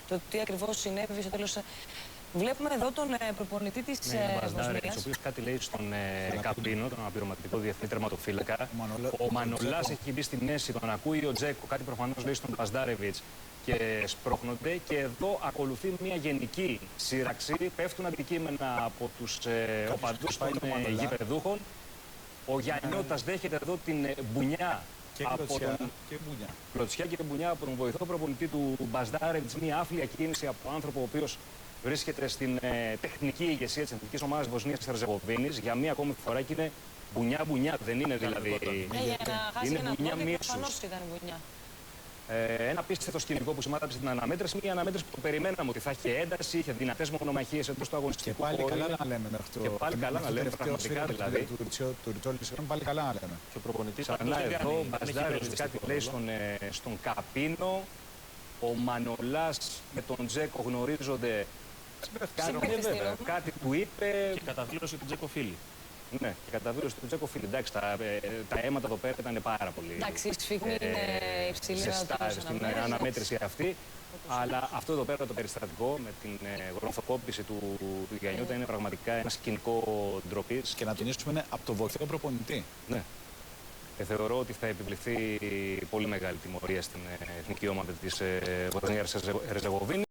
το τι ακριβώς συνέβη στο τέλος. Βλέπουμε εδώ τον προπονητή της Βοσνίας. Ο οποίος κάτι λέει στον Καπίνο, τον αναπληρωματικό διεθνή τερματοφύλακα. Ο Μανολάς έχει μπει στη μέση, τον ακούει ο Τζέκο, κάτι προφανώς λέει στον Μπαζντάρεβιτς και σπρώχνονται. Και εδώ ακολουθεί μια γενική σύραξη. Πέφτουν αντικείμενα από τους οπαδούς των γηπεδούχων. Ο Γιαννιώτας δέχεται εδώ την μπουνιά. Κλωτσιά και μπουνιά από τον βοηθό προπονητή του Μπαζντάρεβιτς. Μια άφλια κίνηση από άνθρωπο ο οποίος βρίσκεται στην τεχνική ηγεσία της εθνικής ομάδας Βοσνίας και Ερζεγοβίνης για μία ακόμη φορά και είναι μπουνιά-μπουνιά, δεν είναι δηλαδή. Είναι μπουνιά-μίσους. Προφανώς ήταν μπουνιά. Ένα απίστευτο σκηνικό που σημάδεψε την αναμέτρηση. Μια αναμέτρηση που το περιμέναμε ότι θα είχε ένταση, είχε δυνατές μονομαχίες εντός του αγωνιστικού. Και πάλι καλά να λέμε μέχρι το. Και πάλι καλά να λέμε, πραγματικά δηλαδή. Του Ριτσόλη πάλι καλά να λέμε. Και ο προπονητής ξανά εδώ, Μπαζντάρεβιτς κάτι λέει στον Καπίνο. Ο Μανολάς με τον Τζέκο γνωρίζονται. Κάτι του είπε. Και καταδήλωσε τον Τζέκο φίλη. Ναι, και καταδήλωσε τον Τζέκο φίλη. Εντάξει, τα αίματα εδώ πέρα ήταν πάρα πολύ. Εντάξει, η σφιγμή είναι υψηλή στην αναμέτρηση αυτή. Αλλά αυτό εδώ πέρα το περιστατικό με την γροθοκόπηση του Γιαννιώτα είναι πραγματικά ένα σκηνικό ντροπής. Και να τονίσουμε είναι από το βοηθό προπονητή. Ναι. Θεωρώ ότι θα επιβληθεί πολύ μεγάλη τιμωρία στην εθνική ομάδα της Βοσνίας Ερζεγοβίνης.